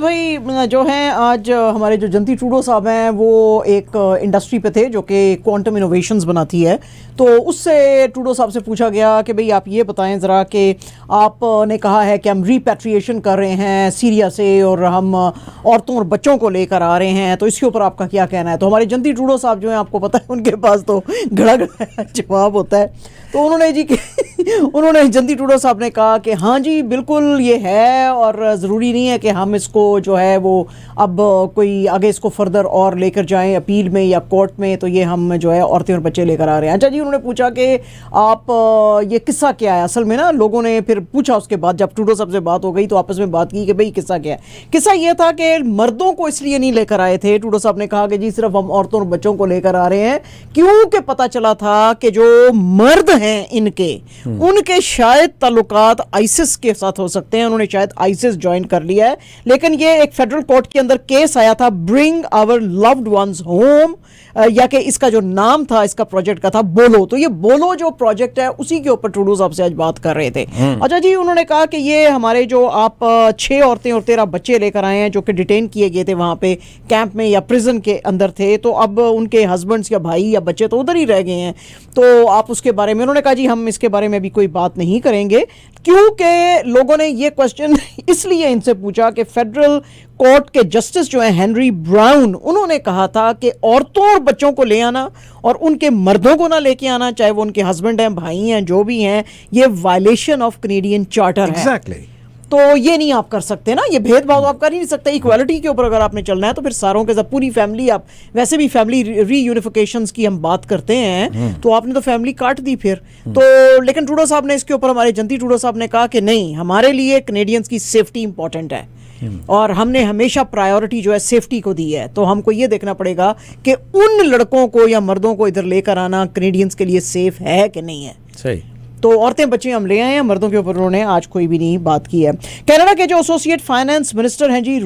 भाई जो हैं आज हमारे जो जंती ट्रूडो साहब हैं वो एक इंडस्ट्री पे थे जो कि क्वांटम इनोवेशंस बनाती है। तो उससे ट्रूडो साहब से पूछा गया कि भाई आप ये बताएं ज़रा कि आपने कहा है कि हम रिपैट्रिएशन कर रहे हैं सीरिया से और हम औरतों और बच्चों को लेकर आ रहे हैं, तो इसके ऊपर आपका क्या कहना है। तो हमारे जंती ट्रूडो साहब जो हैं आपको पता है उनके पास तो घड़ा जवाब होता है। तो उन्होंने जंती ट्रूडो साहब ने कहा कि हाँ जी बिल्कुल ये है और ज़रूरी नहीं है कि हम इसको जो है वो अब कोई आगे इसको फर्दर और लेकर जाएं अपील में या कोर्ट में, तो ये हम जो है औरतें और बच्चे लेकर आ रहे हैं। अच्छा जी, उन्होंने पूछा कि आप ये किस्सा क्या है। असल में ना लोगों ने फिर पूछा उसके बाद, जब ट्रूडो साहब से बात हो गई तो आपस में बात की कि भाई किस्सा क्या है। किस्सा ये था कि मर्दों को इसलिए नहीं लेकर आए थे। ट्रूडो साहब ने कहा कि जी सिर्फ हम औरतों और बच्चों को लेकर आ रहे हैं क्योंकि पता चला था कि जो मर्द हैं इनके उनके शायद ताल्लुकात आईसिस के साथ हो सकते हैं। उन्होंने शायद आईसिस ज्वाइन कर लिया है, लेकिन ये एक फेडरल कोर्ट के अंदर केस आया था bring our loved ones home, या कि इसका जो नाम था इसका प्रोजेक्ट का था बोलो। तो ये बोलो जो प्रोजेक्ट है उसी के ऊपर ट्रूडो साहब से आज बात कर रहे थे। अच्छा जी, उन्होंने कहा कि ये हमारे जो आप 6 औरतें और 13 बच्चे लेकर आए हैं जो कि डिटेन किए गए थे वहां पे कैंप में या प्रिजन के अंदर थे, तो अब उनके हस्बैंड्स या भाई या बच्चे तो उधर ही रह गए हैं। तो आप उसके बारे में, उन्होंने कहा जी हम इसके बारे में भी कोई बात नहीं करेंगे क्योंकि लोगों ने ये क्वेश्चन इसलिए इनसे पूछा कि फेडरल कोर्ट के जस्टिस जो हैं हेनरी ब्राउन, उन्होंने कहा था कि औरतों और बच्चों को ले आना और उनके मर्दों को ना लेके आना, चाहे वो उनके हस्बैंड हैं, भाई हैं, जो भी हैं, ये वायलेशन ऑफ कैनेडियन चार्टर है। तो ये नहीं आप कर सकते ना, ये भेदभाव आप कर ही नहीं सकते। इक्वालिटी के ऊपर अगर आपने चलना है तो फिर सारों के साथ पूरी फैमिली, आप वैसे भी फैमिली रीयूनिफिकेशंस की हम बात करते हैं तो आपने तो फैमिली काट दी फिर तो। लेकिन ट्रूडो साहब ने इसके ऊपर, हमारे जंती ट्रूडो साहब ने कहा कि नहीं, हमारे लिए कैनेडियंस की सेफ्टी इंपॉर्टेंट है और हमने हमेशा प्रायोरिटी जो है सेफ्टी को दी है। तो हमको ये देखना पड़ेगा कि उन लड़कों को या मर्दों को इधर लेकर आना कैनेडियंस के लिए सेफ है कि नहीं है। सही। तो औरतें बच्चे हम ले आए हैं, मर्दों के ऊपर उन्होंने आज कोई भी नहीं बात की है। कनाडा के जो एसोसिएट फाइनेंस मिनिस्टर हैं जी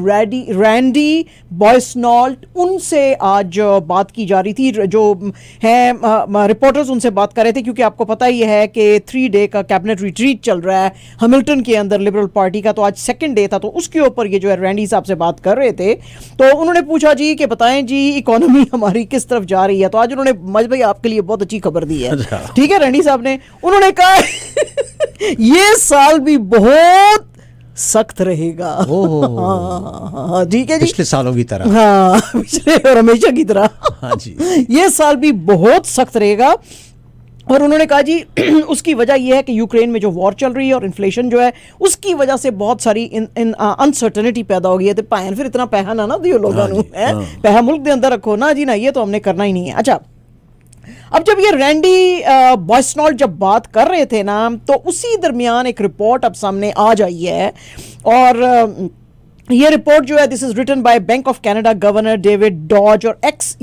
रैंडी बॉयसनॉल्ट, उनसे आज बात की जा रही थी। जो हैं रिपोर्टर्स उनसे बात कर रहे थे क्योंकि आपको पता ही है कि 3 डे का कैबिनेट रिट्रीट चल रहा है हैमिल्टन के अंदर लिबरल पार्टी का। तो आज 2nd डे था, तो उसके ऊपर ये जो है रैंडी साहब से बात कर रहे थे। तो उन्होंने पूछा जी कि बताएं जी इकोनॉमी हमारी किस तरफ जा रही है। तो आज उन्होंने मज भाई आपके लिए बहुत अच्छी खबर दी है, ठीक है। रैंडी साहब ने, उन्होंने कहा ये साल भी बहुत सख्त रहेगा। ठीक है जी, पिछले सालों की तरह। हाँ, पिछले और हमेशा की तरह। हाँ जी, ये साल भी बहुत सख्त रहेगा। और उन्होंने कहा जी उसकी वजह यह है कि यूक्रेन में जो वॉर चल रही है और इन्फ्लेशन जो है उसकी वजह से बहुत सारी अनसर्टेनिटी पैदा हो गई है। तो पैन फिर इतना पैसा ना दियो लोगों को, पैसा मुल्क के अंदर रखो ना जी, ना ये तो हमने करना ही नहीं है। अच्छा, अब जब ये रैंडी बॉयसनॉल्ट जब बात कर रहे थे ना, तो उसी दरमियान एक रिपोर्ट अब सामने आ जाई है। और ये रिपोर्ट जो है, this is written by Bank of Canada governor David Dodge, और ex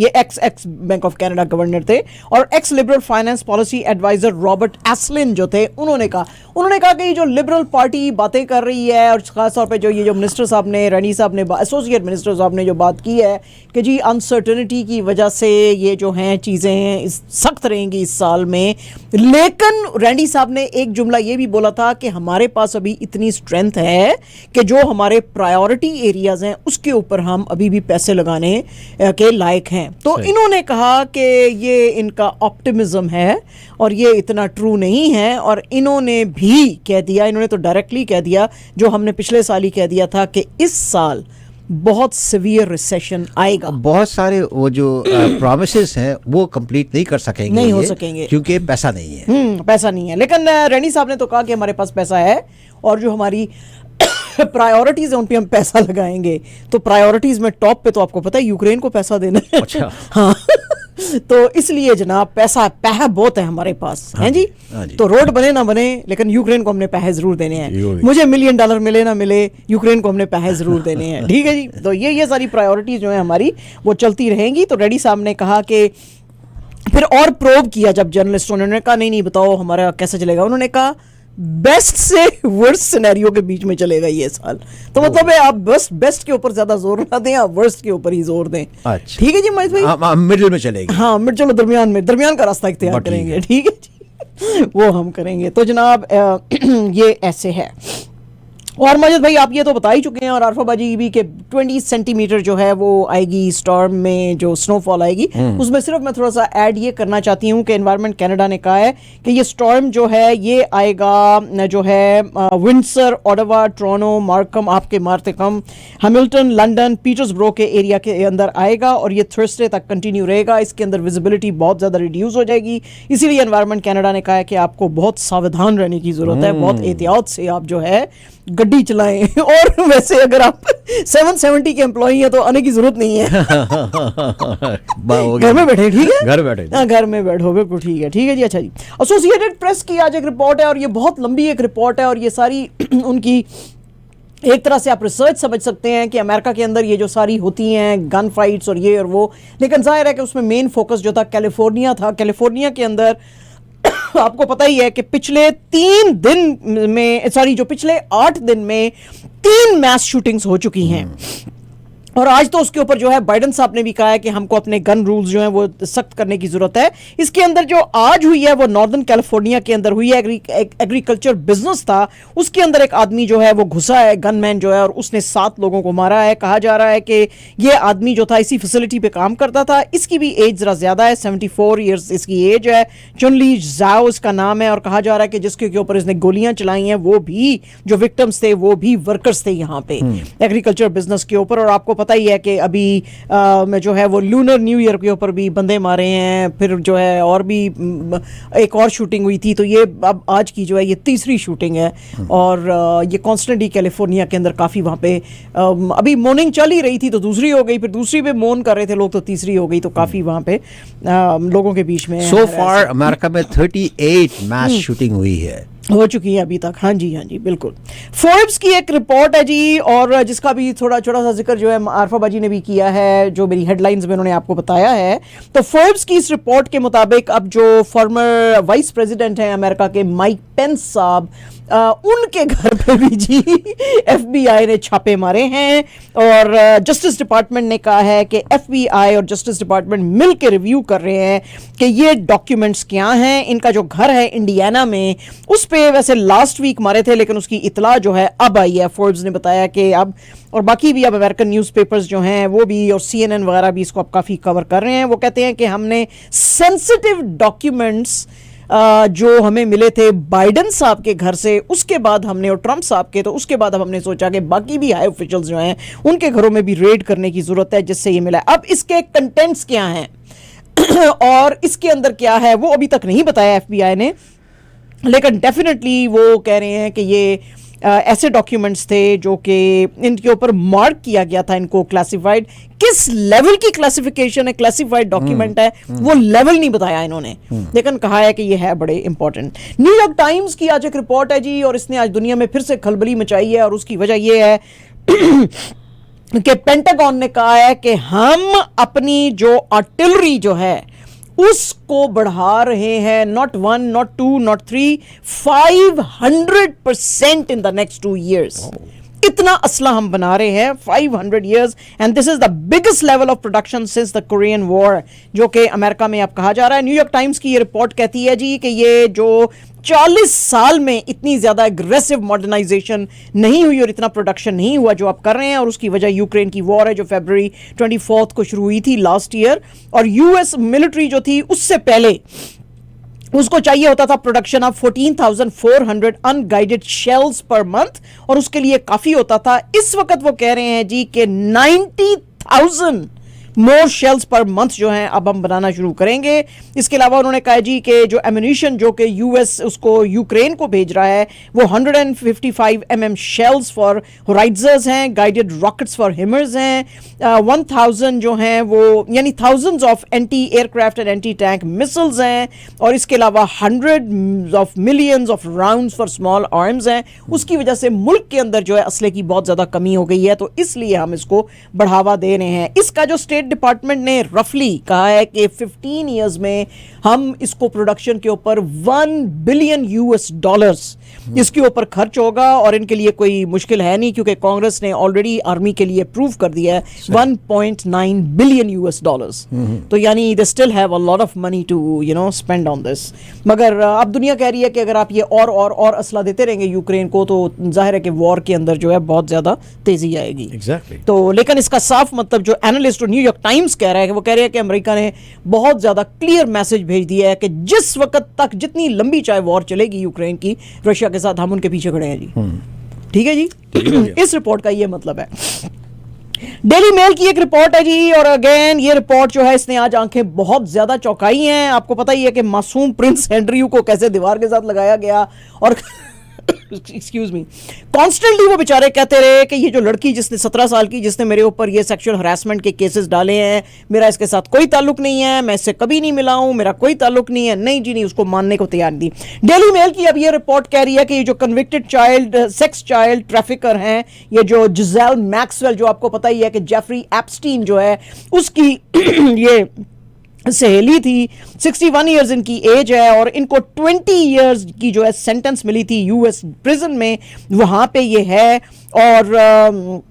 Bank of Canada governor थे, और ex Liberal finance policy adviser Robert Asselin जो थे, उन्होंने कहा कि जो लिबरल पार्टी बातें कर रही है और खासतौर पे जो ये जो मिनिस्टर साहब ने, रैनी साहब ने, एसोसिएट मिनिस्टर साहब ने जो बात की है कि जी अनसर्टनिटी की वजह से ये जो हैं चीज़ें सख्त रहेंगी इस साल में। लेकिन रैंडी साहब ने एक जुमला ये भी बोला था कि हमारे पास अभी इतनी स्ट्रेंथ है कि जो हमारे प्रायोरिटी एरियाज हैं उसके ऊपर हम अभी भी पैसे लगाने के लायक हैं। तो इन्होंने कहा कि ये इनका ऑप्टिमिज्म है और ये इतना ट्रू नहीं है। और इन्होंने भी कह दिया, इन्होंने तो डायरेक्टली कह दिया जो हमने पिछले साल ही कह दिया था कि इस साल बहुत सिवियर रिसेशन आएगा। बहुत सारे वो जो प्रॉमिसेस हैं वो कंप्लीट नहीं कर सकेंगे, नहीं हो सकेंगे क्योंकि पैसा नहीं है। पैसा नहीं है। लेकिन रैनी साहब ने तो कहा कि हमारे पास पैसा है और जो हमारी प्रायोरिटीज है उन पे हम पैसा लगाएंगे। तो प्रायोरिटीज में टॉप पे तो आपको पता है यूक्रेन को पैसा देना है। अच्छा। हाँ तो इसलिए जनाब पैसा बहुत है हमारे पास, हैं जी। तो रोड बने ना बने लेकिन यूक्रेन को हमने पैसे जरूर देने हैं। मुझे $1 मिलियन मिले ना मिले, यूक्रेन को हमने पैसे जरूर देने हैं, ठीक है जी। तो ये सारी प्रायोरिटीज जो है हमारी वो चलती रहेंगी। तो रेड्डी साहब ने कहा कि फिर और प्रोब किया जब जर्नलिस्टों ने, कहा नहीं बताओ हमारा कैसे चलेगा। उन्होंने कहा बेस्ट से वर्स्ट सिनेरियो के बीच में चलेगा ये साल। तो मतलब है आप बस बेस्ट के ऊपर ज्यादा जोर ना दें, आप वर्स्ट के ऊपर ही जोर दें। अच्छा। ठीक है जी महेश भाई, मिडिल में चलेगी। हाँ चलो दरमियान का रास्ता इख्तियार करेंगे, ठीक है जी, वो हम करेंगे। तो जनाब ये ऐसे है। और मजिद भाई आप ये तो बता ही चुके हैं और आरफाबाजी भी के 20 सेंटीमीटर जो है वो आएगी स्टॉर्म में, जो स्नोफॉल आएगी उसमें सिर्फ मैं थोड़ा सा ऐड ये करना चाहती हूँ कि एनवायरनमेंट कनाडा ने कहा है कि ये स्टॉर्म जो है ये आएगा जो है विंडसर, ओटावा, टोरंटो, मार्कम, आपके मार्टिकम, हैमिल्टन, लंदन, पीटर्सबरो के एरिया के अंदर आएगा और ये थर्सडे तक कंटिन्यू रहेगा। इसके अंदर विजिबिलिटी बहुत ज़्यादा रिड्यूस हो जाएगी, इसीलिए एनवायरनमेंट कनाडा ने कहा है कि आपको बहुत सावधान रहने की ज़रूरत है, बहुत एहतियात से आप जो है गड्डी चलाएं। और वैसे अगर आप 770 के एम्प्लॉई हैं तो आने की जरूरत नहीं है। घर में बैठे, ठीक है, घर बैठे, हाँ घर में बैठो, बिल्कुल ठीक है, ठीक है जी। अच्छा जी, एसोसिएटेड प्रेस की आज एक रिपोर्ट है और ये बहुत लंबी एक रिपोर्ट है और ये सारी उनकी एक तरह से आप रिसर्च समझ सकते हैं कि अमेरिका के अंदर ये जो सारी होती हैं गन फाइट्स और ये और वो, लेकिन जाहिर है कि उसमें मेन फोकस जो था कैलिफोर्निया था। कैलिफोर्निया के अंदर आपको पता ही है कि पिछले 8 दिन में 3 मैस शूटिंग्स हो चुकी हैं और आज तो उसके ऊपर जो है बाइडेन साहब ने भी कहा है कि हमको अपने गन रूल्स जो हैं वो सख्त करने की जरूरत है। इसके अंदर जो आज हुई है वो नॉर्दर्न कैलिफोर्निया के अंदर हुई है। एग्रीकल्चर बिजनेस था, उसके अंदर एक आदमी जो है वो घुसा है, गनमैन जो है, और उसने 7 लोगों को मारा है। कहा जा रहा है कि ये आदमी जो था इसी फैसिलिटी पे काम करता था। इसकी भी एज जरा ज्यादा है, 74 ईयर्स इसकी एज है। चुनली जाओ इसका नाम है और कहा जा रहा है कि जिसके ऊपर इसने गोलियां चलाई हैं वो भी जो विक्टिम्स थे वो भी वर्कर्स थे यहाँ पे एग्रीकल्चर बिजनेस के ऊपर। और आपको पता ही है कि अभी में जो है वो लूनर न्यू ईयर के ऊपर भी बंदे मारे हैं, फिर जो है और भी एक और शूटिंग हुई थी। तो ये अब आज की जो है ये तीसरी शूटिंग है और ये कॉन्स्टेंटली कैलिफोर्निया के अंदर काफ़ी वहाँ पे अभी मॉर्निंग चल ही रही थी तो दूसरी हो गई, फिर दूसरी पे मौन कर रहे थे लोग तो तीसरी हो गई। तो काफ़ी वहाँ पे लोगों के बीच में सो फार अमेरिका में 38 मैस शूटिंग हुई है, हो चुकी है अभी तक। हाँ जी, हाँ जी, बिल्कुल। फोर्ब्स की एक रिपोर्ट है जी और जिसका भी थोड़ा छोटा सा जिक्र जो है आरफाबाजी ने भी किया है, जो मेरी हेडलाइंस में उन्होंने आपको बताया है। तो फोर्ब्स की इस रिपोर्ट के मुताबिक अब जो फॉर्मर वाइस प्रेसिडेंट हैं अमेरिका के माइक पेंस साहब, उनके घर पे भी जी FBI ने छापे मारे हैं और जस्टिस डिपार्टमेंट ने कहा है कि FBI और जस्टिस डिपार्टमेंट मिल के रिव्यू कर रहे हैं कि ये डॉक्यूमेंट्स क्या हैं। इनका जो घर है इंडियाना में, उस पे वैसे लास्ट वीक मारे थे लेकिन उसकी इतला जो है अब आई है। फोर्ब्स ने बताया कि अब, और बाकी भी अब अमेरिकन न्यूज़पेपर्स जो हैं वो भी और CNN वगैरह भी इसको अब काफ़ी कवर कर रहे हैं। वो कहते हैं कि हमने सेंसिटिव डॉक्यूमेंट्स जो हमें मिले थे बाइडेन साहब के घर से, उसके बाद हमने, और ट्रंप साहब के, तो उसके बाद अब हमने सोचा कि बाकी भी हाई ऑफिशियल्स जो हैं उनके घरों में भी रेड करने की जरूरत है जिससे ये मिला। अब इसके कंटेंट्स क्या हैं और इसके अंदर क्या है वो अभी तक नहीं बताया FBI ने, लेकिन डेफिनेटली वो कह रहे हैं कि ये ऐसे डॉक्यूमेंट्स थे जो कि इनके ऊपर मार्क किया गया था इनको क्लासिफाइड। किस लेवल की क्लासिफिकेशन है, क्लासिफाइड डॉक्यूमेंट है, वो लेवल नहीं बताया इन्होंने, लेकिन कहा है कि ये है बड़े इंपॉर्टेंट। न्यूयॉर्क टाइम्स की आज एक रिपोर्ट है जी और इसने आज दुनिया में फिर से खलबली मचाई है और उसकी वजह ये है कि पेंटागन ने कहा है कि हम अपनी जो आर्टिलरी जो है उसको बढ़ा रहे हैं, not 1, not 2, not 3, 500% in the next 2 years। इतना असला हम बना रहे हैं 500 years and this is the biggest level of production since the Korean war, जो कि अमेरिका में अब कहा जा रहा है। न्यूयॉर्क टाइम्स की ये रिपोर्ट कहती है जी कि ये जो 40 साल में इतनी ज्यादा एग्रेसिव मॉडर्नाइजेशन नहीं हुई और इतना प्रोडक्शन नहीं हुआ जो आप कर रहे हैं, और उसकी वजह यूक्रेन की वॉर है जो February 24 को शुरू हुई थी लास्ट ईयर। और US मिलिट्री जो थी उससे पहले उसको चाहिए होता था production of 14,400 unguided shells per month और उसके लिए काफी होता था। इस वक्त वो कह रहे हैं जी कि 90,000 मोर शेल्स पर मंथ जो हैं अब हम बनाना शुरू करेंगे। इसके अलावा उन्होंने कहा जी कि जो एम्यूनिशन जो कि US उसको यूक्रेन को भेज रहा है वो 155 mm शेल्स फॉर होराइजर्स हैं, गाइडेड रॉकेट्स फॉर हिमर्स हैं, 1000 जो हैं वो यानी thousands of anti aircraft and anti tank missiles हैं, और इसके अलावा 100 of millions of rounds for small arms हैं। उसकी वजह से मुल्क के अंदर जो है असले की बहुत ज़्यादा कमी हो गई है, तो इसलिए हम इसको बढ़ावा दे रहे हैं। इसका जो स्टेट स्टेट डिपार्टमेंट ने रफली कहा है कि 15 इयर्स में हम इसको प्रोडक्शन के ऊपर $1 बिलियन इसके ऊपर खर्च होगा, और इनके लिए कोई मुश्किल है नहीं क्योंकि कांग्रेस ने ऑलरेडी आर्मी के लिए अप्रूव कर दिया है $1.9 बिलियन। तो यानी they still have a lot of money to spend on this. मगर अब दुनिया कह रही है कि अगर आप ये और असला देते रहेंगे यूक्रेन को तो जाहिर है कि वॉर के अंदर जो है बहुत ज्यादा तेजी आएगी। तो लेकिन इसका साफ मतलब जो एनालिस्ट और न्यूयॉर्क टाइम्स कह रहा है, वो कह रहे हैं कि अमेरिका ने बहुत ज्यादा क्लियर मैसेज भेज दिया है कि जिस वक्त तक जितनी लंबी चाहे वॉर चलेगी यूक्रेन की रशिया के साथ, हम उनके पीछे खड़े हैं जी। ठीक है जी। इस रिपोर्ट का ये मतलब है। डेली मेल की एक रिपोर्ट है जी, और अगेन ये रिपोर्ट जो है इसने आज आंखें बहुत ज्यादा चौंकाई हैं। आपको पता ही है कि मासूम प्रिंस एंड्रयू को कैसे दीवार के साथ लगाया गया, और एक्सक्यूज मी, कॉन्स्टेंटली वो बेचारे कहते रहे कि ये जो लड़की जिसने 17 साल की जिसने मेरे ऊपर ये सेक्सुअल हरासमेंट के केसेस डाले हैं, मेरा इसके साथ कोई ताल्लुक नहीं है, मैं इससे कभी नहीं मिला हूं, मेरा कोई ताल्लुक नहीं है। नहीं जी नहीं, उसको मानने को तैयार नहीं। डेली मेल की अब ये रिपोर्ट कह रही है कि ये जो कन्विक्टेड सेक्स चाइल्ड ट्रैफिकर हैं, ये जो जिज़ेल मैक्सवेल, जो आपको पता ही है कि जेफरी एप्स्टीन जो है उसकी ये सहेली थी, 61 इयर्स इनकी एज है, और इनको 20 इयर्स की जो है सेंटेंस मिली थी यूएस प्रिजन में, वहां पे ये है, और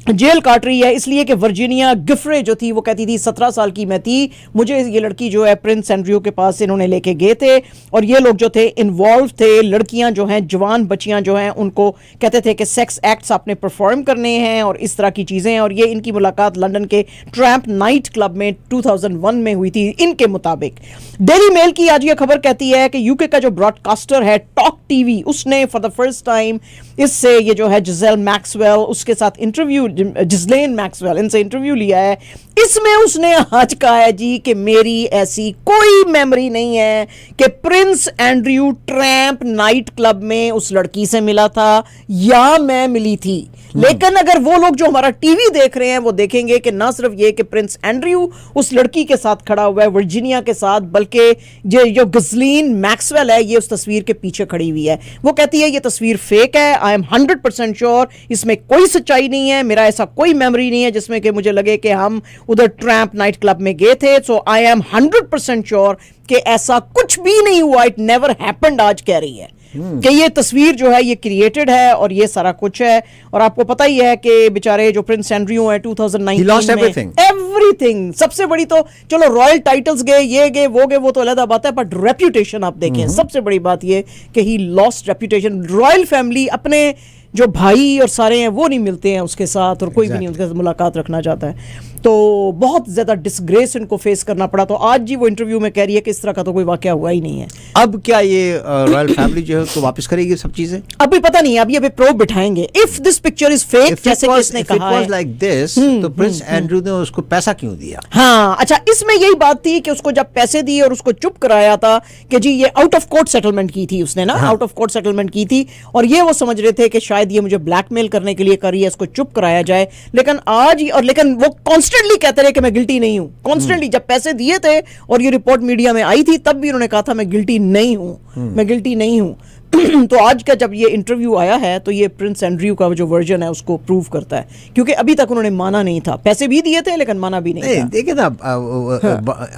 जेल काट रही है इसलिए कि वर्जीनिया गिफरे जो थी वो कहती थी 17 साल की मैं थी, मुझे ये लड़की जो है प्रिंस एंड्रयू के पास इन्होंने लेके गए थे, और ये लोग जो थे इन्वॉल्व थे, लड़कियां जो हैं, जवान बच्चियां जो हैं, उनको कहते थे कि सेक्स एक्ट्स आपने परफॉर्म करने हैं और इस तरह की चीज़ें। और ये इनकी मुलाकात लंदन के ट्रैम्प नाइट क्लब में 2001 में हुई थी इनके मुताबिक। डेली मेल की आज ये खबर कहती है कि यूके का जो ब्रॉडकास्टर है टॉक टीवी, उसने फॉर द फर्स्ट टाइम इससे ये जो है जिज़ेल मैक्सवेल, उसके साथ इंटरव्यू, जिज़लेन मैक्सवेल, इनसे इंटरव्यू लिया है। इसमें उसने आज कहा है जी कि मेरी ऐसी कोई मेमोरी नहीं है कि Prince Andrew tramp night club में उस लड़की से मिला था या मैं मिली थी। लेकिन अगर वो लोग जो हमारा टीवी देख रहे हैं वो देखेंगे कि ना सिर्फ ये कि प्रिंस एंड्रयू उस लड़की के साथ खड़ा हुआ है वर्जीनिया के साथ, बल्कि जो गिज़लेन मैक्सवेल है ये उस तस्वीर के पीछे खड़ी हुई है। वो कहती है ये तस्वीर फेक है, आई एम 100% श्योर, इसमें कोई सच्चाई नहीं है, मेरा ऐसा कोई मेमोरी नहीं है जिसमें कि मुझे लगे कि हम उधर ट्रैम्प नाइट क्लब में गए थे। सो आई एम 100% श्योर कि ऐसा कुछ भी नहीं हुआ, इट नेवर हैपेंड। आज कह रही है कि ये तस्वीर जो है ये क्रिएटेड है और ये सारा कुछ है। और आपको पता ही है कि बेचारे जो प्रिंस एंड्रयू है 2019 में एवरीथिंग, सबसे बड़ी तो चलो रॉयल टाइटल्स गए, ये गए, वो तो अलग बात है, बट रेप्यूटेशन आप देखें, सबसे बड़ी बात ये कि he lost reputation. Royal family अपने जो भाई और सारे हैं वो नहीं मिलते हैं उसके साथ, और कोई भी नहीं उनके साथ मुलाकात रखना चाहता है। तो बहुत ज्यादा डिसग्रेस इनको फेस करना पड़ा। तो आज जी वो इंटरव्यू में कह रही है कि इस तरह का तो कोई वाकया हुआ ही नहीं है। अब क्या ये रॉयल फैमिली जो है तो वापस करेगी सब चीजें? अभी पता नहीं, अभी अभी प्रोब बिठाएंगे। If this picture is fake, जैसे कि इसने कहा है लाइक दिस, तो प्रिंस एंड्रयू ने उसको पैसा क्यों दिया? हाँ अच्छा, इसमें यही बात थी कि उसको जब पैसे दिए और उसको चुप कराया था कि जी ये आउट ऑफ कोर्ट सेटलमेंट की थी उसने ना, आउट ऑफ कोर्ट सेटलमेंट की थी, और ये वो समझ रहे थे कि शायद ये मुझे ब्लैकमेल करने के लिए कर रही है, इसको चुप कराया जाए। लेकिन आज लेकिन वो कॉन्स्टेंटली कहते रहे कि मैं गिल्टी नहीं हूं। कॉन्स्टेंटली जब पैसे दिए थे और ये रिपोर्ट मीडिया में आई थी तब भी उन्होंने कहा था मैं गिल्टी नहीं हूं, मैं गिल्टी नहीं हूं। तो आज का जब ये इंटरव्यू आया है तो ये प्रिंस एंड्रयू का जो वर्जन है उसको प्रूव करता है, क्योंकि अभी तक उन्होंने माना नहीं था। पैसे भी दिए थे लेकिन माना भी नहीं था। देखिए ना,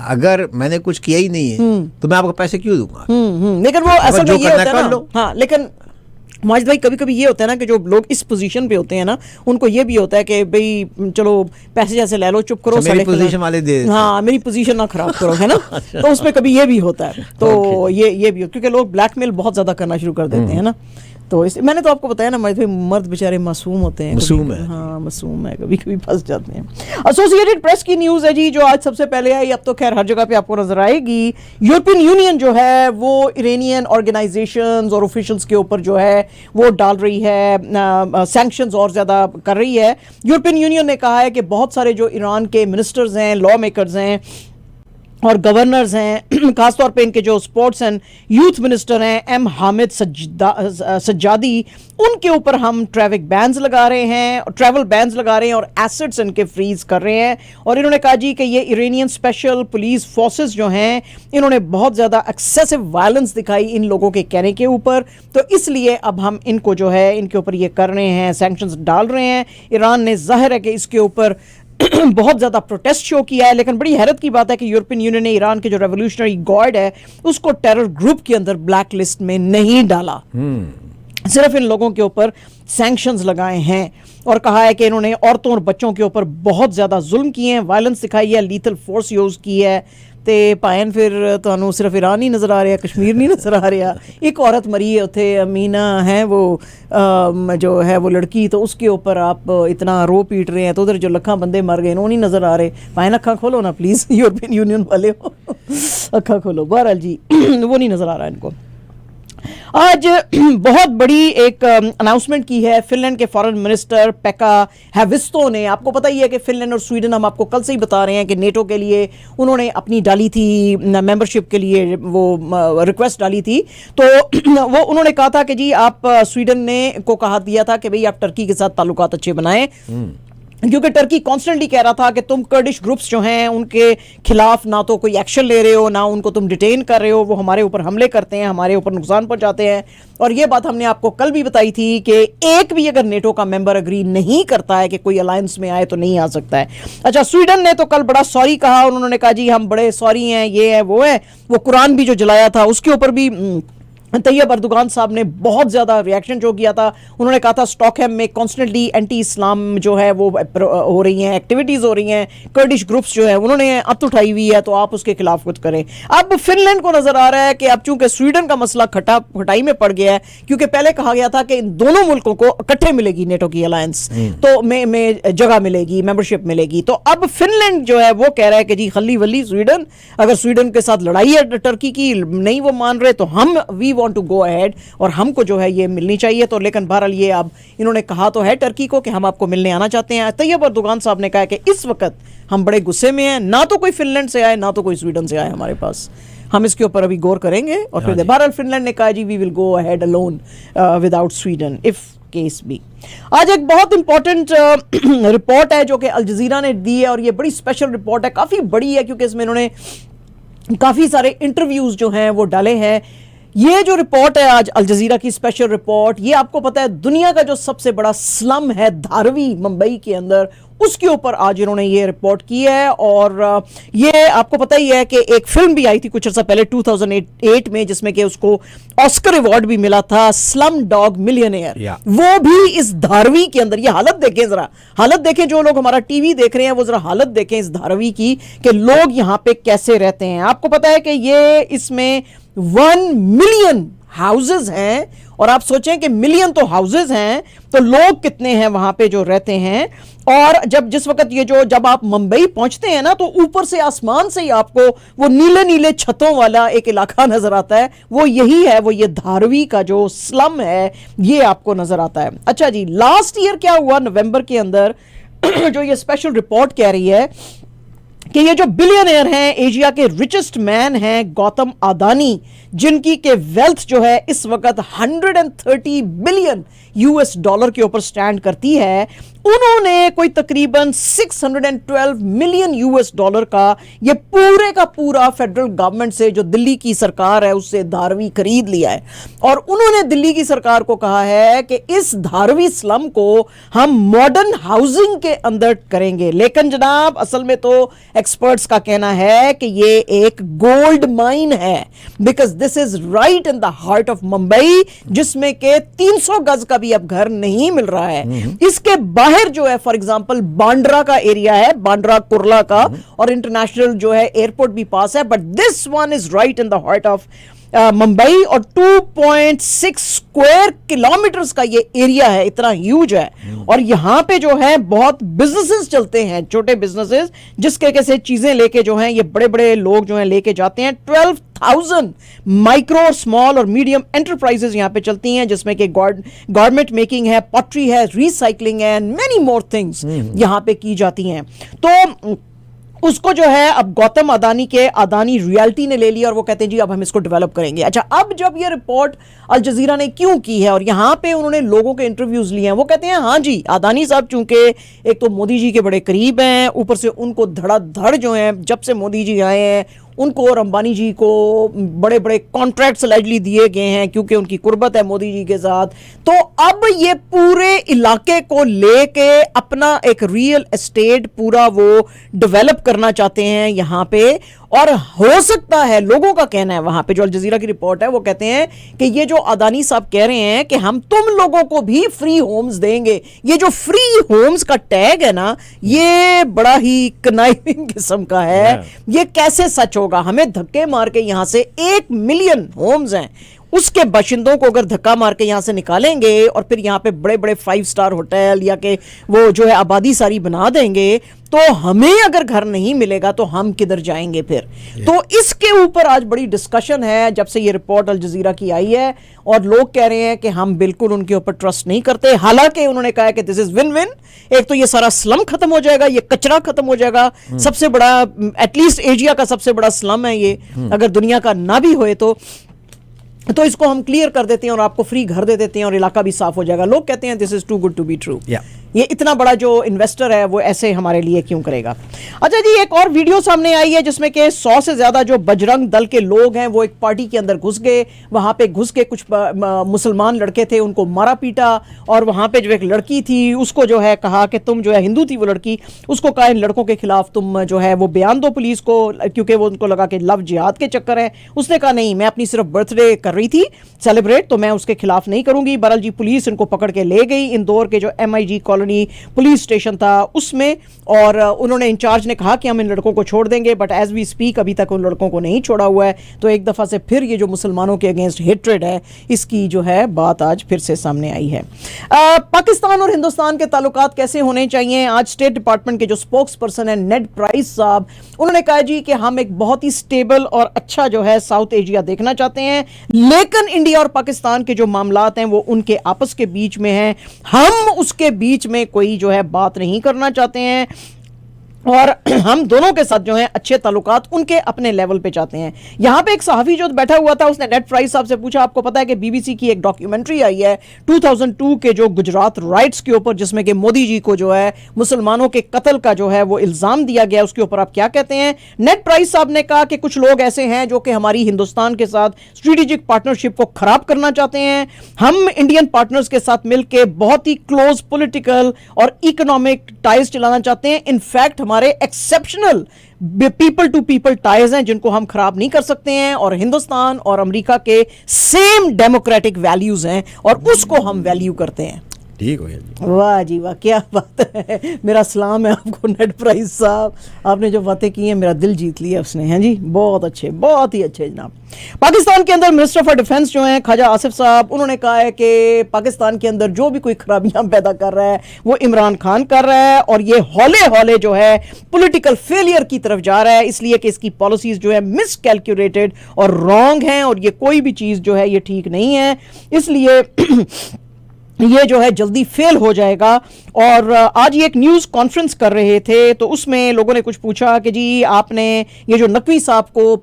अगर मैंने कुछ किया ही नहीं है तो मैं आपको पैसे क्यों दूंगा? लेकिन वो असल में ये होता है ना, हाँ, लेकिन माजिद भाई कभी कभी ये होता है ना कि जो लोग इस पोजीशन पे होते हैं ना, उनको ये भी होता है कि भाई चलो पैसे जैसे ले लो, चुप करो, मेरी पोजीशन वाले दे, हाँ मेरी पोजीशन ना खराब करो, है ना। तो उसमें कभी ये भी होता है। तो ये भी, क्योंकि लोग ब्लैकमेल बहुत ज्यादा करना शुरू कर देते हैं ना। तो मैंने तो आपको बताया ना भाई, मर्द बेचारे मासूम होते हैं, मासूम है, हाँ मासूम है, कभी कभी फंस जाते हैं। एसोसिएटेड प्रेस की न्यूज़ है जी जो आज सबसे पहले आई, अब तो खैर हर जगह पे आपको नजर आएगी। यूरोपियन यूनियन जो है वो इरानियन ऑर्गेनाइजेशंस और ऑफिशियल्स के ऊपर जो है वो डाल रही है सैंक्शंस और ज़्यादा कर रही है। यूरोपियन यूनियन ने कहा है कि बहुत सारे जो ईरान के मिनिस्टर्स हैं, लॉ मेकर्स हैं और गवर्नर्स हैं, खासतौर पे इनके जो स्पोर्ट्स एंड यूथ मिनिस्टर हैं एम हामिद सज्जादी, उनके ऊपर हम ट्रैवल बैन्स लगा रहे हैं और एसेट्स इनके फ्रीज कर रहे हैं। और इन्होंने कहा जी कि ये इरानियन स्पेशल पुलिस फोर्सेस जो हैं इन्होंने बहुत ज़्यादा एक्सेसिव वायलेंस दिखाई इन लोगों के कहने के ऊपर, तो इसलिए अब हम इनको जो है इनके ऊपर ये कर रहे हैं, सैंक्शंस डाल रहे हैं। ईरान ने जाहिर है कि इसके ऊपर बहुत ज़्यादा प्रोटेस्ट शो किया है। लेकिन बड़ी हैरत की बात है कि यूरोपियन यूनियन ने ईरान के जो रेवोल्यूशनरी गार्ड है उसको टेरर ग्रुप के अंदर ब्लैक लिस्ट में नहीं डाला, सिर्फ इन लोगों के ऊपर सैंक्शंस लगाए हैं और कहा है कि इन्होंने औरतों और बच्चों के ऊपर बहुत ज़्यादा जुल्म किए हैं, वायलेंस दिखाई है, लीथल फोर्स यूज़ की है। ते पायन फिर तो सिर्फ ईरान ही नज़र आ रहा, कश्मीर नहीं नज़र आ रहा। एक औरत मरी है उथे, अमीना है वो जो है वो लड़की, तो उसके ऊपर आप इतना रो पीट रहे हैं, तो उधर जो लखा बंदे मर गए वो नहीं नज़र आ रहे। पायन अखा खोलो ना प्लीज़, यूरोपियन यूनियन वाले हो अखा खोलो। बहरहाल जी वो नहीं नज़र आ रहा इनको। आज बहुत बड़ी एक अनाउंसमेंट की है फिनलैंड के फॉरेन मिनिस्टर पेका हैविस्तो ने। आपको पता ही है कि फिनलैंड और स्वीडन, हम आपको कल से ही बता रहे हैं कि नेटो के लिए उन्होंने अपनी डाली थी मेंबरशिप के लिए वो रिक्वेस्ट डाली थी। तो वो उन्होंने कहा था कि जी आप स्वीडन ने को कहा दिया था कि भाई आप टर्की के साथ ताल्लुकात अच्छे बनाएं, क्योंकि टर्की कॉन्स्टेंटली कह रहा था कि तुम कर्डिश ग्रुप्स जो हैं उनके खिलाफ ना तो कोई एक्शन ले रहे हो, ना उनको तुम डिटेन कर रहे हो, वो हमारे ऊपर हमले करते हैं, हमारे ऊपर नुकसान पहुंचाते हैं। और ये बात हमने आपको कल भी बताई थी कि एक भी अगर नेटो का मेंबर अग्री नहीं करता है कि कोई अलायंस में आए तो नहीं आ सकता है। अच्छा, स्वीडन ने तो कल बड़ा सॉरी कहा, उन्होंने कहा जी हम बड़े सॉरी हैं, ये है वो है। वो कुरान भी जो जलाया था उसके ऊपर भी तैयब अर्दोगान साहब ने बहुत ज़्यादा रिएक्शन जो किया था। उन्होंने कहा था स्टॉकहोम में कॉन्स्टेंटली एंटी इस्लाम जो है वो हो रही हैं, एक्टिविटीज़ हो रही हैं, कर्डिश ग्रुप्स जो है उन्होंने अत उठाई हुई है, तो आप उसके खिलाफ कुछ करें। अब फिनलैंड को नज़र आ रहा है कि अब चूंकि स्वीडन का मसला खटाई में पड़ गया है, क्योंकि पहले कहा गया था कि इन दोनों मुल्कों को इकट्ठे मिलेगी नेटो की अलायंस, तो में जगह मिलेगी, मेंबरशिप मिलेगी। तो अब फिनलैंड जो है वो कह रहा है कि जी खली वली स्वीडन, अगर स्वीडन के साथ लड़ाई है टर्की की, नहीं वो मान रहे, तो हम we want to go ahead और हमको जो है ये मिलनी चाहिए। तो लेकिन बहरहाल ये अब इन्होंने कहा तो है टर्की को कि हम आपको मिलने आना चाहते हैं। तैयब अर्दोगान साहब ने कहा कि इस वक्त हम बड़े गुस्से में हैं, ना तो कोई फिनलैंड से आए ना तो कोई स्वीडन से आए हमारे पास, हम इसके ऊपर अभी गौर करेंगे। और फिर बहरहाल फिनलैंड ने कहा जी we will go ahead alone without Sweden if case be. आज एक बहुत इंपॉर्टेंट रिपोर्ट है जो कि अल जजीरा ने दी है, और ये बड़ी स्पेशल रिपोर्ट है, काफ़ी बड़ी है, क्योंकि इसमें इन्होंने काफ़ी सारे इंटरव्यूज़ जो हैं वो डाले हैं। ये जो रिपोर्ट है आज अल जजीरा की स्पेशल रिपोर्ट, ये आपको पता है दुनिया का जो सबसे बड़ा स्लम है धारवी मुंबई के अंदर, उसके ऊपर आज इन्होंने ये रिपोर्ट की है। और ये आपको पता ही है कि एक फिल्म भी आई थी कुछ अर्सा पहले 2008 में, जिसमें कि उसको ऑस्कर अवार्ड भी मिला था, स्लम डॉग मिलियनेयर। वो भी इस धारवी के अंदर। ये हालत देखें जरा, हालत देखें, जो लोग हमारा टीवी देख रहे हैं वो जरा हालत देखें इस धारवी की कि लोग यहाँ पे कैसे रहते हैं। आपको पता है कि ये इसमें 1 मिलियन हाउसेज हैं, और आप सोचें कि मिलियन तो हाउसेज हैं, तो लोग कितने हैं वहां पे जो रहते हैं। और जिस वक्त ये जब आप मुंबई पहुंचते हैं ना, तो ऊपर से आसमान से ही आपको वो नीले नीले छतों वाला एक इलाका नजर आता है, वो यही है, वो ये धारवी का जो स्लम है ये आपको नजर आता है। अच्छा जी, लास्ट ईयर क्या हुआ नवंबर के अंदर जो ये स्पेशल रिपोर्ट कह रही है कि ये जो बिलियनियर हैं, एशिया के रिचेस्ट मैन हैं गौतम अदानी, जिनकी के वेल्थ जो है इस वक्त 130 बिलियन यूएस डॉलर के ऊपर स्टैंड करती है, उन्होंने कोई तकरीबन 612 मिलियन यूएस डॉलर का ये पूरे का पूरा फेडरल गवर्नमेंट से, जो दिल्ली की सरकार है उससे धारवी खरीद लिया है। और उन्होंने दिल्ली की सरकार को कहा है कि इस धारवी स्लम को हम मॉडर्न हाउसिंग के अंदर करेंगे। लेकिन जनाब असल में तो एक्सपर्ट्स का कहना है कि ये एक गोल्ड माइन है, because this is right in the heart of Mumbai, जिसमें के 300 गज का भी अब घर नहीं मिल रहा है। इसके बाहर जो है फॉर एग्जांपल बांद्रा का एरिया है, बांद्रा कुर्ला का, और इंटरनेशनल जो है एयरपोर्ट भी पास है, but this one is right in the heart of Mumbai. और 2.6 स्क्वायर किलोमीटर्स का ये एरिया है, इतना ह्यूज है। और यहां पे जो है बहुत बिजनेसेस चलते हैं, छोटे बिजनेसेस, जिसके कैसे चीजें लेके जो हैं ये बड़े बड़े लोग जो हैं लेके जाते हैं। 12,000 माइक्रो, स्मॉल और मीडियम एंटरप्राइजेस यहां पे चलती हैं, जिसमें कि गारमेंट मेकिंग है, पॉटरी है, रिसाइकलिंग है, एंड मेनी मोर थिंग्स यहां पे की जाती हैं। तो उसको जो है अब गौतम अदानी के अदानी रियल्टी ने ले लिया, और वो कहते हैं जी अब हम इसको डेवलप करेंगे। अच्छा, अब जब ये रिपोर्ट अल जजीरा ने क्यों की है और यहां पे उन्होंने लोगों के इंटरव्यूज लिए हैं, वो कहते हैं हाँ जी, अदानी साहब चूंकि एक तो मोदी जी के बड़े करीब हैं, ऊपर से उनको धड़ाधड़ जो है जब से मोदी जी आए हैं उनको और अंबानी जी को बड़े बड़े कॉन्ट्रैक्ट्स अलैजली दिए गए हैं क्योंकि उनकी कुर्बत है मोदी जी के साथ। तो अब ये पूरे इलाके को लेके अपना एक रियल एस्टेट पूरा वो डेवलप करना चाहते हैं यहाँ पे। और हो सकता है, लोगों का कहना है वहां पे, जो अल जजीरा की रिपोर्ट है वो कहते हैं कि ये जो अदानी साहब कह रहे हैं कि हम तुम लोगों को भी फ्री होम्स देंगे, ये जो फ्री होम्स का टैग है ना, ये बड़ा ही कनाइविंग किस्म का है। ये कैसे सच होगा? हमें धक्के मार के यहां से 1 मिलियन होम्स हैं, उसके बाशिंदों को अगर धक्का मार के यहां से निकालेंगे और फिर यहां पे बड़े बड़े 5 स्टार होटल या के वो जो है आबादी सारी बना देंगे, तो हमें अगर घर नहीं मिलेगा तो हम किधर जाएंगे फिर? तो इसके ऊपर आज बड़ी डिस्कशन है जब से ये रिपोर्ट अल जजीरा की आई है, और लोग कह रहे हैं कि हम बिल्कुल उनके ऊपर ट्रस्ट नहीं करते। हालांकि उन्होंने कहा है कि दिस इज विन विन, एक तो ये सारा स्लम खत्म हो जाएगा, ये कचरा खत्म हो जाएगा, सबसे बड़ा, एटलीस्ट एशिया का सबसे बड़ा स्लम है ये, अगर दुनिया का ना भी होए तो इसको हम क्लियर कर देते हैं और आपको फ्री घर दे देते हैं और इलाका भी साफ हो जाएगा। लोग कहते हैं this is too good to be true. ये इतना बड़ा जो इन्वेस्टर है वो ऐसे हमारे लिए क्यों करेगा? अच्छा जी, एक और वीडियो सामने आई है जिसमें कि 100 से ज्यादा जो बजरंग दल के लोग हैं वो एक पार्टी के अंदर घुस गए। वहां पे घुस के कुछ मुसलमान लड़के थे, उनको मारा पीटा, और वहां पे जो एक लड़की थी उसको जो है कहा कि तुम जो है, हिंदू थी वो लड़की, उसको कहा इन लड़कों के खिलाफ तुम जो है वो बयान दो पुलिस को, क्योंकि वो उनको लगा कि लव जिहाद के चक्कर है। उसने कहा नहीं, मैं अपनी सिर्फ बर्थडे कर रही थी सेलिब्रेट, तो मैं उसके खिलाफ नहीं करूंगी। बहरहाल जी पुलिस इनको पकड़ के ले गई इंदौर के जो MIG कॉलोनी पुलिस स्टेशन था उसमें, और उन्होंने इंचार्ज ने कहा कि हम इन लड़कों को छोड़ देंगे, बट एज वी स्पीक अभी तक उन लड़कों को नहीं छोड़ा हुआ है। तो एक दफा से फिर ये जो मुसलमानों के अगेंस्ट हेट्रेड है, इसकी जो है बात आज फिर से सामने आई है। पाकिस्तान और हिंदुस्तान के ताल्लुकात कैसे होने चाहिए? आज स्टेट डिपार्टमेंट के जो स्पोक्स पर्सन है नेड प्राइस साहब, उन्होंने कहा जी कि हम एक बहुत ही स्टेबल और अच्छा जो है साउथ एशिया देखना चाहते हैं, लेकिन इंडिया और पाकिस्तान के जो मामलात हैं वो उनके आपस के बीच में हैं, हम उसके बीच में कोई जो है बात नहीं करना चाहते हैं, और हम दोनों के साथ जो है अच्छे ताल्लुकात उनके अपने लेवल पे चाहते हैं। यहां पे एक सहाफ़ी जो बैठा हुआ था उसने नेड प्राइस साहब से पूछा, आपको पता है कि BBC की एक डॉक्यूमेंट्री आई है 2002 के जो गुजरात राइट्स के ऊपर, जिसमें कि मोदी जी को जो है मुसलमानों के कत्ल का जो है वो इल्ज़ाम दिया गया, उसके ऊपर आप क्या कहते हैं? नेड प्राइस साहब ने कहा कि कुछ लोग ऐसे हैं जो कि हमारी हिंदुस्तान के साथ स्ट्रेटेजिक पार्टनरशिप को खराब करना चाहते हैं। हम इंडियन पार्टनर्स के साथ मिलकर बहुत ही क्लोज पॉलिटिकल और इकोनॉमिक टाइज चलाना चाहते हैं। इनफैक्ट हमारे exceptional people to people ties हैं जिनको हम खराब नहीं कर सकते हैं, और हिंदुस्तान और अमेरिका के सेम डेमोक्रेटिक वैल्यूज हैं और उसको हम वैल्यू करते हैं। ठीक हो गया जी। वाह जी वाह, क्या बात है। मेरा सलाम है आपको नेड प्राइस साहब, आपने जो बातें की हैं मेरा दिल जीत लिया उसने, हैं जी, बहुत अच्छे, बहुत ही अच्छे जनाब। पाकिस्तान के अंदर मिनिस्टर फॉर डिफेंस जो हैं ख्वाजा आसिफ साहब, उन्होंने कहा है कि पाकिस्तान के अंदर जो भी कोई खराबियां पैदा कर रहा है वो इमरान खान कर रहा है, और ये हौले हौले जो है पॉलिटिकल फेलियर की तरफ जा रहा है, इसलिए कि इसकी पॉलिसीज जो है मिसकैलकुलेटेड और रॉन्ग हैं, और ये कोई भी चीज़ जो है ये ठीक नहीं है, इसलिए ये जो है जल्दी फेल हो जाएगा। और आज ये एक न्यूज़ कॉन्फ्रेंस कर रहे थे तो उसमें लोगों ने कुछ पूछा कि जी आपने ये जो नकवी साहब को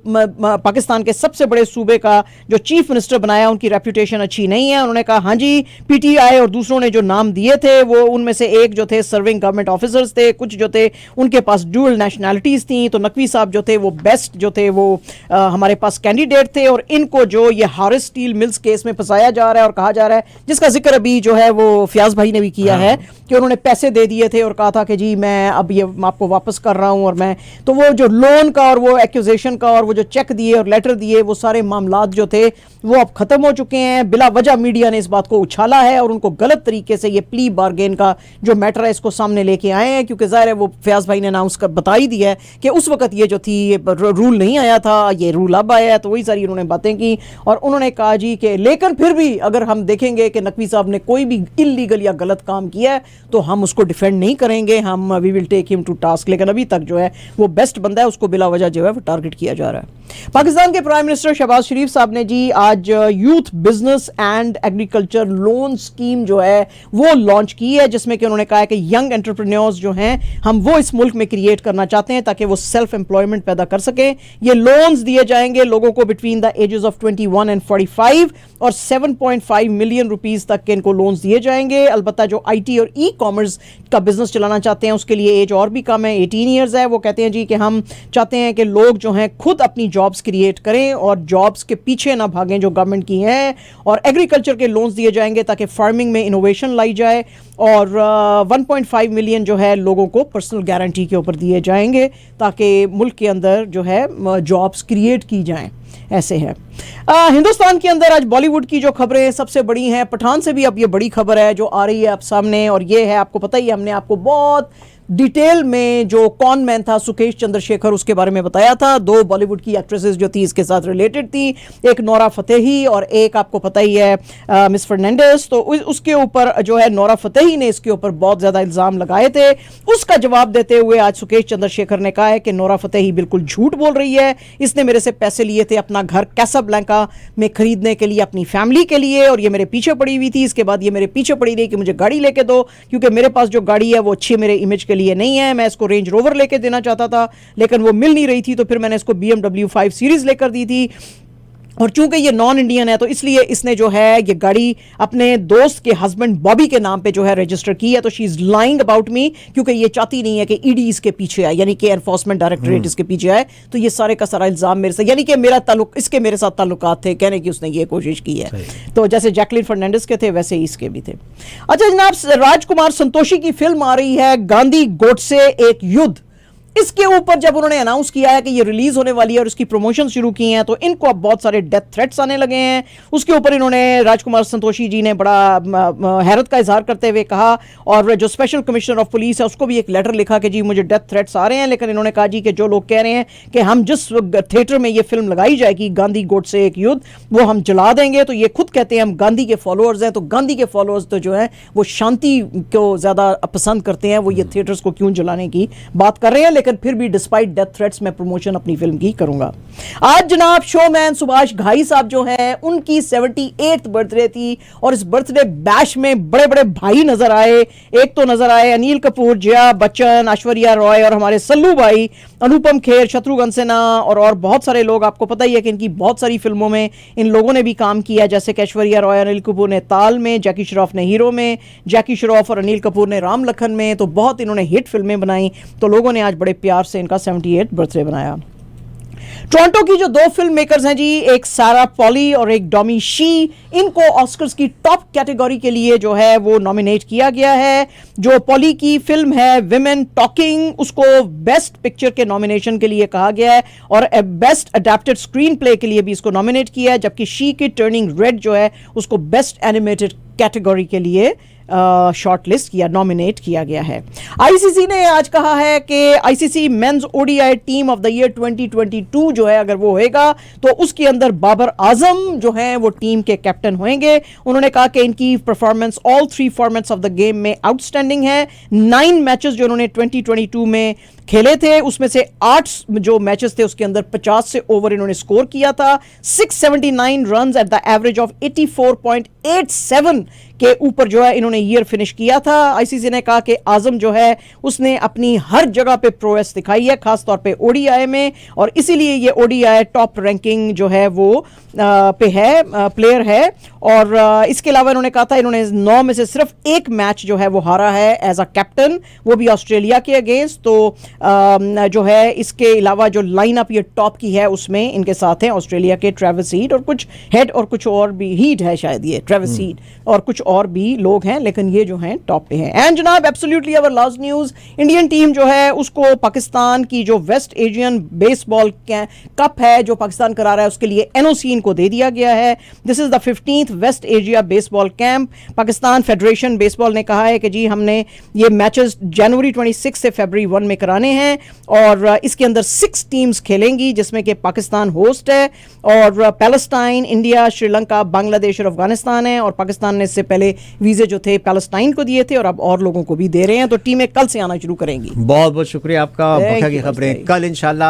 पाकिस्तान के सबसे बड़े सूबे का जो चीफ मिनिस्टर बनाया, उनकी रेपुटेशन अच्छी नहीं है। उन्होंने कहा हाँ जी, PTI और दूसरों ने जो नाम दिए थे वो उनमें से एक जो थे सर्विंग गवर्नमेंट ऑफिसर्स थे, कुछ जो थे उनके पास ड्यूअल नेशनैलिटीज़ थी, तो नकवी साहब जो थे वो बेस्ट जो थे वो हमारे पास कैंडिडेट थे, और इनको जो ये हारिस स्टील मिल्स केस में फंसाया जा रहा है और कहा जा रहा है, जिसका जिक्र अभी जो है वो फयाज भाई ने भी किया है कि उन्होंने पैसे दे दिए थे और कहा था कि जी मैं अब ये आपको वापस कर रहा हूं, और मैं तो वो जो लोन का और वो एक्यूजेशन का और वो जो चेक दिए और लेटर दिए, वो सारे मामलात जो थे वो अब खत्म हो चुके हैं। बिला वजह मीडिया ने इस बात को उछाला है और उनको गलत तरीके से ये प्ली बार्गेन का जो मैटर है इसको सामने लेके आए हैं, क्योंकि ज़ाहिर है वो फयाज भाई ने अनाउंस कर बता ही दिया है कि उस वक्त ये जो थी ये रूल नहीं आया था, ये रूल अब आया है, तो वही सारी उन्होंने बातें की। और उन्होंने कहा जी कि लेकिन फिर भी अगर हम देखेंगे कि नकवी साहब ने कोई भी इल्लीगल या गलत काम किया है तो हम उसको डिफेंड नहीं करेंगे, हम we will take him to task, लेकिन अभी तक जो है वो बेस्ट बंदा है, उसको बिला वजह जो है वो टारगेट किया जा रहा है। पाकिस्तान के प्राइम मिनिस्टर शहबाज शरीफ साहब ने जी आज youth business and agriculture loan scheme जो है वो लॉन्च की है, जिसमें कि उन्होंने कहा है कि यंग एंटरप्रेन्योर्स जो हैं हम वो इस मुल्क में क्रिएट करना चाहते हैं ताकि वो सेल्फ एम्प्लॉयमेंट पैदा कर सकें। ये लोन्स दिए जाएंगे लोगों को between the ages of 21 and 45 और 7.5 मिलियन रुपीस तक के इनको लोन्स दिए जाएंगे। अलबत्ता जो IT और ई-कॉमर्स का बिजनेस चलाना चाहते हैं उसके लिए एज और भी कम है, 18 ईयर्स है। वो कहते हैं जी कि हम चाहते हैं कि लोग जो हैं खुद अपनी जॉब्स क्रिएट करें और जॉब्स के पीछे ना भागें जो गवर्नमेंट की हैं, और एग्रीकल्चर के लोन्स दिए जाएंगे ताकि फार्मिंग में इनोवेशन लाई जाए, और 1.5 मिलियन जो है लोगों को पर्सनल गारंटी के ऊपर दिए जाएंगे ताकि मुल्क के अंदर जो है जॉब्स क्रिएट की जाएं। ऐसे है। हिंदुस्तान के अंदर आज बॉलीवुड की जो खबरें सबसे बड़ी हैं, पठान से भी अब ये बड़ी खबर है जो आ रही है आप सामने, और ये है, आपको पता ही है, हमने आपको बहुत डिटेल में जो कॉन मैन था सुकेश चंद्रशेखर उसके बारे में बताया था। 2 बॉलीवुड की एक्ट्रेसेस जो थी इसके साथ रिलेटेड थी, एक नोरा फतेही और एक आपको पता ही है मिस फर्नांडिस। तो उसके ऊपर जो है नोरा फतेही ने इसके ऊपर बहुत ज़्यादा इल्ज़ाम लगाए थे। उसका जवाब देते हुए आज सुकेश चंद्रशेखर ने कहा है कि नोरा फतेही बिल्कुल झूठ बोल रही है, इसने मेरे से पैसे लिए थे अपना घर कैसाब्लैंका में खरीदने के लिए अपनी फैमिली के लिए, और ये मेरे पीछे पड़ी हुई थी। इसके बाद ये मेरे पीछे पड़ी रही कि मुझे गाड़ी लेके दो, क्योंकि मेरे पास जो गाड़ी है वो अच्छी मेरे इमेज के लिए नहीं है। मैं इसको रेंज रोवर लेके देना चाहता था लेकिन वो मिल नहीं रही थी, तो फिर मैंने इसको BMW 5 सीरीज लेकर दी थी, और चूंकि ये नॉन इंडियन है तो इसलिए इसने जो है ये गाड़ी अपने दोस्त के हस्बैंड बॉबी के नाम पे जो है रजिस्टर की है। तो she is lying about me, क्योंकि ये चाहती नहीं है कि ईडी इसके पीछे आए, यानी कि एनफोर्समेंट डायरेक्टरेट इसके पीछे आए। तो ये सारे का सारा इल्जाम मेरे से, यानी कि मेरा ताल्लुक, इसके मेरे साथ ताल्लुकात थे, कहने की उसने ये कोशिश की है। तो जैसे जैकलिन फर्नांडिस के थे वैसे ही इसके भी थे। अच्छा जनाब, राजकुमार संतोषी की फिल्म आ रही है गांधी गोडसे एक युद्ध। इसके ऊपर जब उन्होंने अनाउंस किया है कि ये रिलीज होने वाली है और इसकी प्रमोशन शुरू की हैं, तो इनको अब बहुत सारे डेथ थ्रेट्स आने लगे हैं। उसके ऊपर इन्होंने, राजकुमार संतोषी जी ने बड़ा हैरत का इजहार करते हुए कहा, और जो स्पेशल कमिश्नर ऑफ पुलिस है उसको भी एक लेटर लिखा कि जी मुझे डेथ थ्रेट्स आ रहे हैं। लेकिन इन्होंने कहा जी कि जो लोग कह रहे हैं कि हम जिस थिएटर में ये फिल्म लगाई जाएगी गांधी गोडसे एक युद्ध, वो हम जला देंगे, तो ये खुद कहते हैं हम गांधी के फॉलोअर्स हैं। तो गांधी के फॉलोअर्स तो जो है वो शांति को ज़्यादा पसंद करते हैं, वो ये थिएटर्स को क्यों जलाने की बात कर रहे हैं। लेकिन फिर भी डिस्पाइट डेथ थ्रेट्स मैं प्रमोशन अपनी फिल्म की करूंगा। आज जनाब शोमैन सुभाष घाई साहब जो हैं उनकी 78th बर्थडे थी, और इस बर्थडे बैश में बड़े बड़े भाई नजर आए। एक तो नजर आए अनिल कपूर, जया बच्चन, ऐश्वर्या रॉय और हमारे सल्लू भाई, अनुपम खेर, शत्रुघ्न सिन्हा और बहुत सारे लोग। आपको पता ही है कि इनकी बहुत सारी फिल्मों में इन लोगों ने भी काम किया, जैसे कि ऐश्वर्या रॉय, अनिल कपूर ने ताल में, जैकी श्रॉफ ने हीरो में, जैकी श्रॉफ और अनिल कपूर ने राम लखन में। तो बहुत इन्होंने हिट फिल्में बनाई। तो लोगों ने आज बड़े प्यार से इनका 78th बर्थडे बनाया। टोरंटो की जो 2 फिल्म मेकर्स हैं जी, एक सारा पॉली और एक डॉमी शी, इनको ऑस्कर्स की टॉप कैटेगरी के लिए जो है वो नॉमिनेट किया गया है। जो पॉली की फिल्म है विमेन टॉकिंग, उसको बेस्ट पिक्चर के नॉमिनेशन के लिए कहा गया है, और बेस्ट अडेप्टेड स्क्रीन प्ले के लिए भी इसको नॉमिनेट किया है। जबकि शी की टर्निंग रेड जो है उसको बेस्ट एनिमेटेड कैटेगरी के लिए शॉर्ट लिस्ट किया, नॉमिनेट किया गया है। आईसीसी ने आज कहा है कि ICC men's ODI team of the year 2022 जो है अगर वो होएगा तो उसके अंदर बाबर आजम जो हैं वो टीम के कैप्टन होंगे। उन्होंने कहा कि इनकी performance all 3 formats of the game में आउटस्टैंडिंग है। 9 मैचेस जो उन्होंने 2022 में खेले थे उसमें से 8 जो मैचेस थे उसके अंदर 50 से ओवर इन्होंने स्कोर किया था। 679 runs at the average of 84.87 के ऊपर जो है इन्होंने ईयर फिनिश किया था। आईसीसी ने कहा कि आजम जो है उसने अपनी हर जगह पे प्रोएस दिखाई है, खासतौर पे ओडीआई में, और इसीलिए ये ओडीआई टॉप रैंकिंग जो है वो पे है, प्लेयर है। और इसके अलावा इन्होंने कहा था इन्होंने 9 में से सिर्फ 1 मैच जो है वो हारा है एज अ कैप्टन, वो भी ऑस्ट्रेलिया के अगेंस्ट। तो जो है इसके अलावा जो लाइनअप ये टॉप की है उसमें इनके साथ हैं ऑस्ट्रेलिया के ट्रेविस हीड और कुछ हेड और कुछ और भी, हीड है शायद ये ट्रेविस हीड, और कुछ और भी लोग हैं, लेकिन ये जो हैं टॉप पे हैं। एंड जनाब absolutely our last news, Indian team जो है उसको पाकिस्तान की जो वेस्ट एशियन बेसबॉल कप है जो पाकिस्तान करा रहा है उसके लिए एनओसी इनको दे दिया गया है। This is the 15th West Asia baseball camp. Pakistan federation baseball ने कहा है कि जी हमने ये मैचेस जनवरी 26 से फरवरी 1 में कराने हैं, और इसके अंदर 6 टीम्स खेलेंगी जिसमें कि पाकिस्तान होस्ट है, और पैलेस्टाइन, इंडिया, श्रीलंका, बांग्लादेश और अफगानिस्तान है। और पाकिस्तान ने इससे पहले वीजे जो थे पैलेस्टाइन को दिए थे और अब और लोगों को भी दे रहे हैं। तो टीमें कल से आना शुरू करेंगी। बहुत बहुत शुक्रिया आपका। बखा की खबरें कल इंशाल्लाह।